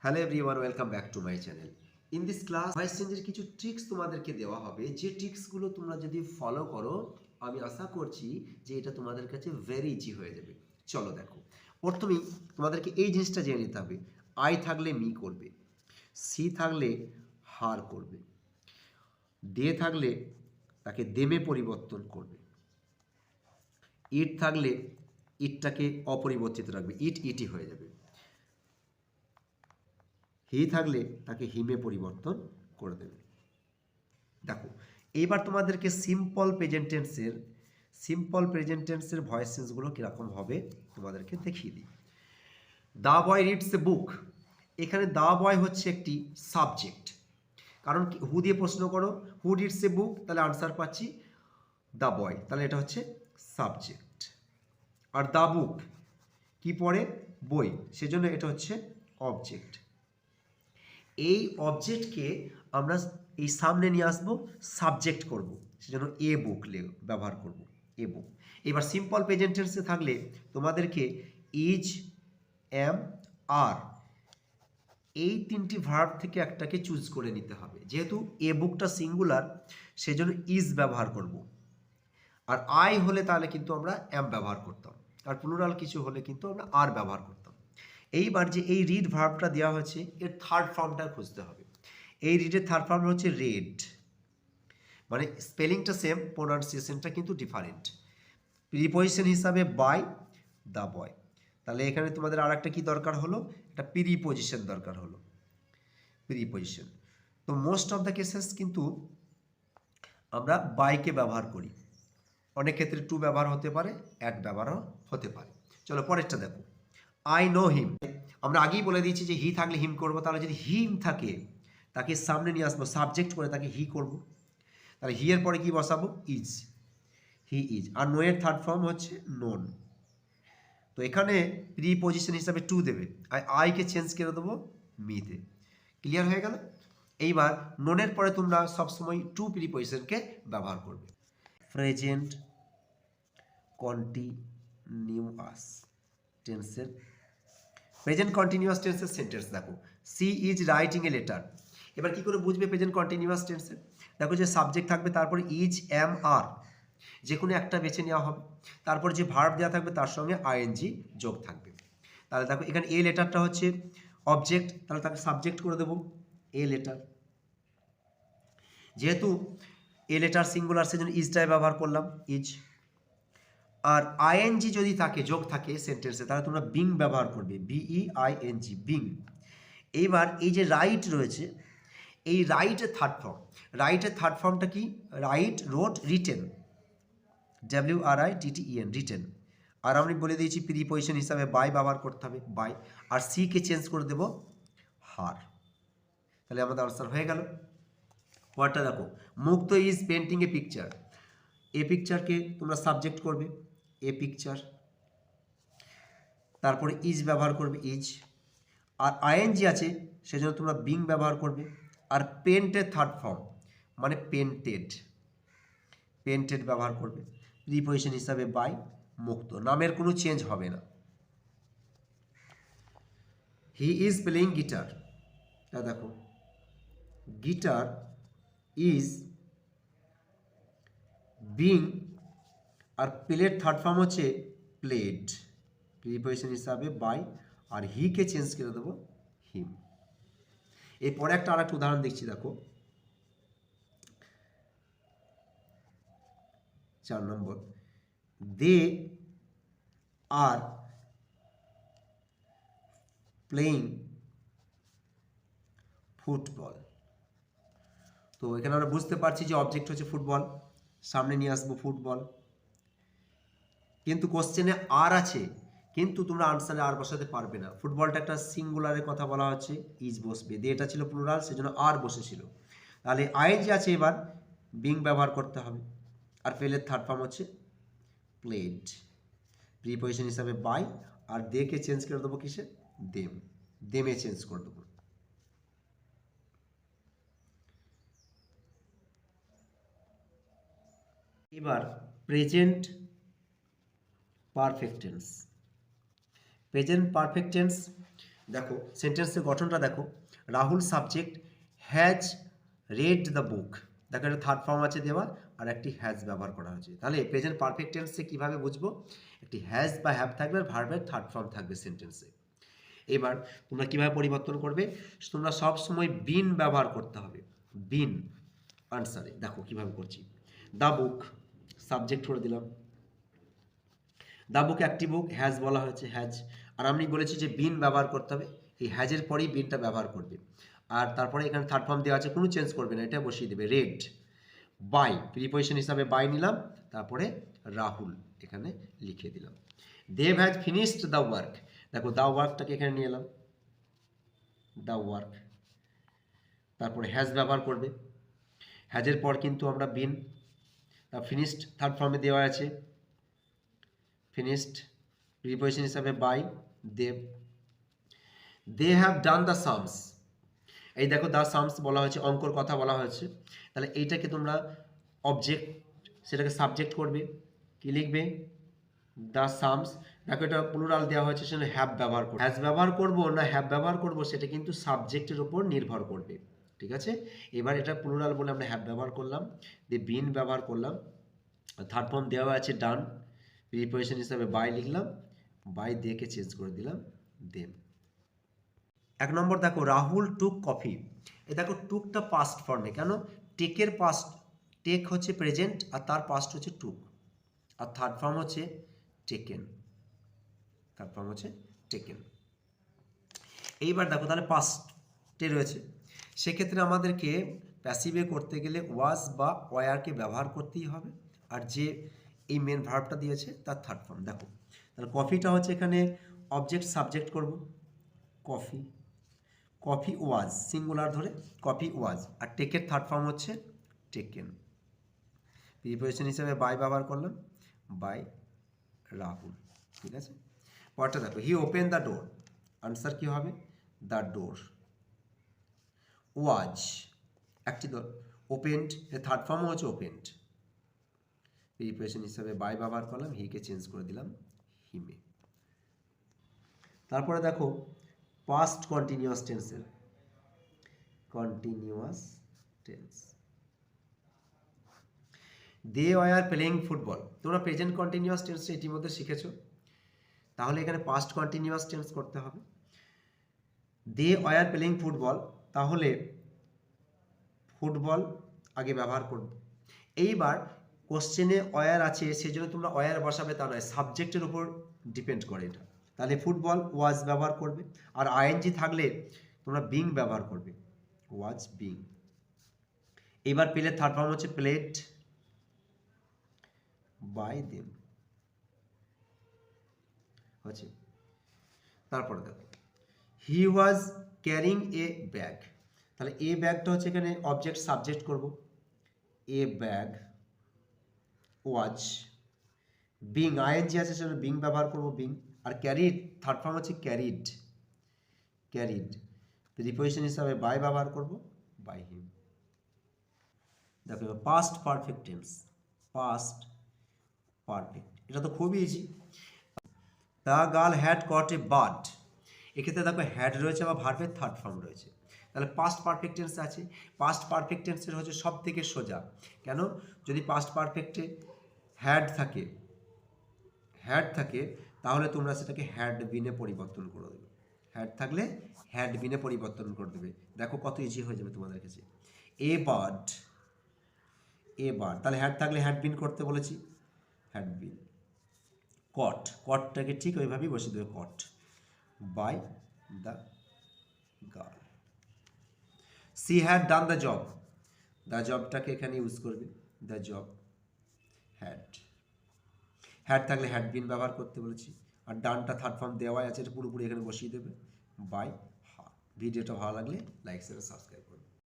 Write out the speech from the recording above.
Hello everyone, welcome back to my channel. In this class voice চেঞ্জের কিছু tricks তোমাদেরকে দেওয়া হবে, যে ট্রিক্সগুলো তোমরা যদি ফলো করো আমি আশা করছি যে এটা তোমাদের কাছে ভেরি ইজি হয়ে যাবে। চলো দেখো, প্রথমেই তোমাদেরকে এই জিনিসটা জেনে নিতে হবে। আই থাকলে মি করবে, সি থাকলে হার করবে, দে থাকলে তাকে দেমে পরিবর্তন করবে, ইট থাকলে ইটটাকে অপরিবর্তিত রাখবে, ইট ইটি হয়ে যাবে, হি থাকলে তাকে হিমে পরিবর্তন করে দেবে। দেখো, এইবার তোমাদেরকে সিম্পল প্রেজেন্ট টেন্সের ভয়েস চেঞ্জগুলো কীরকম হবে তোমাদেরকে দেখিয়ে দিই। দ্য বয় রিডস এ বুক, এখানে দ্য বয় হচ্ছে একটি সাবজেক্ট, কারণ হু দিয়ে প্রশ্ন করো, হু রিডস এ বুক, তাহলে আনসার পাচ্ছি দ্য বয়, তাহলে এটা হচ্ছে সাবজেক্ট। আর দ্য বুক কি পড়ে, বই, সেজন্য এটা হচ্ছে অবজেক্ট। এই অবজেক্টকে আমরা এই সামনে নিয়ে আসবো, সাবজেক্ট করব, সেজন্য এ বুক ব্যবহার করব, এ বুক। এবার সিম্পল প্রেজেন্ট টেন্সে থাকলে তোমাদেরকে ইজ, এম, আর এই তিনটি ভার্ব থেকে একটাকে চুজ করে নিতে হবে। যেহেতু এ বুকটা সিঙ্গুলার, সেজন্য ইজ ব্যবহার করব। আর আই হলে তাহলে কিন্তু আমরা এম ব্যবহার করতাম, আর প্লুরাল কিছু হলে কিন্তু আমরা আর ব্যবহার করতাম। এইবার যে এই রিড ভার্বটা দেওয়া হয়েছে, এর থার্ড ফর্মটা খুঁজতে হবে। এই রিডের থার্ড ফর্ম হচ্ছে রেড, মানে স্পেলিংটা সেম, প্রোনাউন্সিয়েশনটা কিন্তু ডিফারেন্ট। প্রিপোজিশন হিসাবে বাই, দ্য বয়, তাহলে এখানে তোমাদের আর একটা কী দরকার হলো, একটা প্রিপোজিশন দরকার হলো, প্রিপোজিশন। তো মোস্ট অফ দ্য কেসেস কিন্তু আমরা বাইকে ব্যবহার করি, অনেক ক্ষেত্রে টু ব্যবহার হতে পারে, অ্যাট ব্যবহারও হতে পারে। চলো পরেরটা দেখো, আই নো হিম, আমরা আগেই বলে দিয়েছি যে হি থাকলে হিম করবো, তাহলে যদি হিম থাকে তাকে সামনে নিয়ে আসবো, সাবজেক্ট করে তাকে হি করব, তাহলে হি এর পরে কি বসাবো, ইজ, হি ইজ। আর নো এর থার্ড ফর্ম হচ্ছে নোন, তো এখানে প্রিপোজিশন হিসাবে টু দেবে, আর আইকে চেঞ্জ করে দেবো মিতে। ক্লিয়ার হয়ে গেল? এইবার নোনের পরে তোমরা সবসময় টু প্রিপোজিশনকে ব্যবহার করবে। প্রেজেন্ট কন্টিনিউয়াস টেন্সের, প্রেজেন্ট কন্টিনিউয়াস টেন্সের সেন্টেন্স দেখো, she is writing a letter. এবার কি করে বুঝবে প্রেজেন্ট কন্টিনিউয়াস টেন্সের? দেখো, যে সাবজেক্ট থাকবে, তারপরে ইজ, এম, আর, যে কোনো একটা বেছে নেওয়া হবে, তারপর যে ভার্ব দেওয়া থাকবে তার সঙ্গে আইএনজি যোগ থাকবে। তাহলে দেখো, এখানে এ লেটারটা হচ্ছে অবজেক্ট, তাহলে তাকে সাবজেক্ট করে দেবো এ লেটার। যেহেতু এ লেটার সিঙ্গুলার, সেজন্য ইজটাই ব্যবহার করলাম, ইজ। আর আইএনজি যদি থাকে, যোগ থাকে সেন্টেন্সে, তাহলে তোমরা বিং ব্যবহার করবে, বিইআইএনজি, বিং। এইবার এই যে রাইট রয়েছে, এই রাইটের থার্ড ফর্ম, রাইটের থার্ড ফর্মটা কি, রাইট, রোট, রিটেন, WRITTEN, রিটেন। আর আমি বলে দিয়েছি প্রিপোজিশন হিসাবে বাই ব্যবহার করতে হবে, বাই। আর সিকে চেঞ্জ করে দেব হার, তাহলে আমাদের আনসার হয়ে গেল। পরটা দেখো, মুক্ত ইজ পেন্টিং এ পিকচার, এ পিকচারকে তোমরা সাবজেক্ট করবে, এ পিকচার, তারপরে ইজ ব্যবহার করবে, ইজ। আর আইএনজি আছে, সেজন্য তোমরা বিং ব্যবহার করবে। আর পেন্টের থার্ড ফর্ম মানে পেন্টেড, পেন্টেড ব্যবহার করবে। প্রিপোজিশন হিসাবে বাই, মুক্ত, নামের কোনো চেঞ্জ হবে না। হি ইজ প্লেইং গিটার, দেখো গিটার ইজ বিং, আর প্লের থার্ড ফর্ম হচ্ছে প্লেড, প্রিপোজিশন হিসাবে বাই, আর হিকে চেঞ্জ করে দেবো হিম। এরপরে একটা আর একটা উদাহরণ দেখছি, দেখো 4 নম্বর, দে আর প্লেইং ফুটবল। তো এখানে আমরা বুঝতে পারছি যে অবজেক্ট হচ্ছে ফুটবল, সামনে নিয়ে আসবো ফুটবল, কিন্তু কোশ্চেনে আর আছে, কিন্তু তোমরা আনসারে আর বসাতে পারবে না। ফুটবলটা একটা সিঙ্গুলারের কথা বলা হচ্ছে, ইজ বসবে, দে এটা ছিল প্লুরাল, সেজন্য আর বসেছিল। তাহলে আইএনজি আছে, এবার বিং ব্যবহার করতে হবে। আর প্লের থার্ড ফর্ম হচ্ছে প্লেড, প্রিপোজিশন হিসাবে বাই, আর দেকে চেঞ্জ করে দেবো কিসে, দেম, দেমে চেঞ্জ করে দেবো। এবার present perfect tense, present perfect tense দেখো সেন্টেন্সের গঠনটা দেখো, Rahul subject has red the book, দেখো এটা থার্ড ফর্ম আছে দেওয়া আর একটি হ্যাজ ব্যবহার করা হয়েছে। তাহলে প্রেজেন্ট পারফেক্ট টেন্সে কীভাবে বুঝবো, একটি হ্যাজ বা হ্যাভ থাকবে আর ভার্বের থার্ড ফর্ম থাকবে সেন্টেন্সে। এবার তোমরা কীভাবে পরিবর্তন করবে, তোমরা সব সময় বিন ব্যবহার করতে হবে, বিন আনসারে। দেখো কীভাবে করছি, দ্য বুক সাবজেক্ট করে দিলাম, দ্য বুক একটি বুক, হ্যাজ বলা হয়েছে হ্যাজ, আর আমি বলেছি যে বিন ব্যবহার করতে হবে, এই হ্যাজের পরেই বিনটা ব্যবহার করবে। আর তারপরে এখানে থার্ড ফর্ম দেওয়া আছে, কোনো চেঞ্জ করবে না, এটা বসিয়ে দেবে রেড। বাই প্রিপোজিশন হিসাবে বাই নিলাম, তারপরে রাহুল এখানে লিখে দিলাম। দেব হ্যাজ ফিনিশড দ্য ওয়ার্ক, দেখো দ্য ওয়ার্কটাকে এখানে নিয়ে এলাম, দ্য ওয়ার্ক, তারপরে হ্যাজ ব্যবহার করবে, হ্যাজের পর কিন্তু আমরা বিন, তা ফিনিশড থার্ড ফর্মে দেওয়া আছে, ফিনিশড প্রিপোজিশন হিসাবে বাই দেব। They have done the sums, এই দেখো দ্য সামস বলা হয়েছে, অঙ্কর কথা বলা হয়েছে, তাহলে এইটাকে তোমরা অবজেক্ট, সেটাকে সাবজেক্ট করবে, কি লিখবে, দ্য সামস। দেখো এটা প্লুরাল দেওয়া হয়েছে, সেখানে হ্যাভ ব্যবহার করবো, হ্যাজ ব্যবহার করবো না হ্যাভ ব্যবহার করবো সেটা কিন্তু সাবজেক্টের উপর নির্ভর করবে, ঠিক আছে। এবার এটা প্লুরাল বলে আমরা হ্যাভ ব্যবহার করলাম, দিয়ে বিন ব্যবহার করলাম, থার্ড ফর্ম দেওয়া আছে ডান, প্রিপোজিশন হিসাবে বাই লিখলাম, বাই দিয়েকে চেঞ্জ করে দিলাম দেম। এক নম্বর দেখো রাহুল টুক কফি, এ দেখো টুকটা পাস্ট ফর্মে, কেন, টেকের পাস্ট, টেক হচ্ছে প্রেজেন্ট আর তার পাস্ট হচ্ছে টুক, আর থার্ড ফর্ম হচ্ছে টেকেন, থার্ড ফর্ম হচ্ছে টেকেন। এইবার দেখো তাহলে পাস্টে রয়েছে, সেক্ষেত্রে আমাদেরকে প্যাসিভে করতে গেলে ওয়াজ বা ওয়ারকে ব্যবহার করতেই হবে, আর যে এই মেন ভার্বটা দিয়েছে তার থার্ড ফর্ম। দেখো তাহলে কফিটা হচ্ছে এখানে অবজেক্ট সাবজেক্ট করব, কফি, কফি ওয়াজ সিঙ্গুলার ধরে কফি ওয়াজ, আর টেকের থার্ড ফর্ম হচ্ছে টেকেন, প্রিপোজিশন হিসেবে বাই ব্যবহার করলাম, বাই রাহুল, ঠিক আছে। পরটা দেখো হি ওপেন দ্য ডোর, আনসার কি হবে, দ্য ডোর। ওয়াজ একটি ওপেন্ড, এর থার্ড ফর্মও হচ্ছে ওপেন্ড, প্রিপোজিশন হিসেবে বাই ব্যবহার করলাম, হিকে চেঞ্জ করে দিলাম হিমে। তারপরে দেখো পাস্ট কন্টিনিউয়াস টেন্সের, continuous tense, they were playing football, তোমরা প্রেজেন্ট কন্টিনিউয়াস টেন্সটা ইতিমধ্যে শিখেছো, তাহলে এখানে পাস্ট কন্টিনিউয়াস টেন্স করতে হবে। দে ওয়ার প্লেইং ফুটবল, তাহলে ফুটবল আগে ব্যবহার করব। এইবার কোশ্চেনে ওয়ার আছে সেজন্য তোমরা ওয়ার বসাবে তা নয়, সাবজেক্টের উপর ডিপেন্ড করে এটা, তাহলে ফুটবল ওয়াজ ব্যবহার করবে, আর আইএনজি থাকলে তোমরা বিং ব্যবহার করবে, ওয়াজ বিং। এবার প্লের থার্ড ফর্ম হচ্ছে প্লেড বাই দেম, হচ্ছে। তারপরে দেখো হি ওয়াজ ক্যারিং এ ব্যাগ, তাহলে এ ব্যাগটা হচ্ছে এখানে অবজেক্ট সাবজেক্ট করব, a bag was, being ING আছে সেটা বিং ব্যবহার করব, বিং, আর ক্যারিড থার্ড ফর্ম হচ্ছে ক্যারিড, ক্যারিড, প্রিপোজিশন হিসাবে বাই ব্যবহার করব, বাই হিম। দেখো past perfect tense, past perfect, এটা তো খুবই easy. The girl had caught a bird, এক্ষেত্রে দেখো হ্যাড রয়েছে বা ভার্বের থার্ড ফর্ম রয়েছে, তাহলে পাস্ট পারফেক্ট টেন্স আছে, পাস্ট পারফেক্ট টেন্সের হচ্ছে সব থেকে সোজা, কেন, যদি পাস্ট পারফেক্টে হ্যাড থাকে, হ্যাড থাকে তাহলে তোমরা সেটাকে হ্যাড বিনে পরিবর্তন করে দেবে, হ্যাড থাকলে হ্যাড বিনে পরিবর্তন করে দেবে, দেখো কত ইজি হয়ে যাবে তোমাদের কাছে। এ বার্ড, এ বার্ড, তাহলে হ্যাড থাকলে হ্যাড বিন করতে বলেছি, হ্যাড বিন। কট, কটটাকে ঠিক ওইভাবেই বসিয়ে দেবে, caught by the girl. She had done the job, the জবটাকে এখানে ইউজ করবে, দ্য জব হ্যাড, হ্যাড থাকলে হ্যাড বিন ব্যবহার করতে বলেছি, আর ডানটা থার্ড ফর্ম দেওয়াই আছে, এটা পুরোপুরি এখানে বসিয়ে দেবে বাই হা। ভিডিওটা ভালো লাগলে লাইক শেয়ার সাবস্ক্রাইব করবে।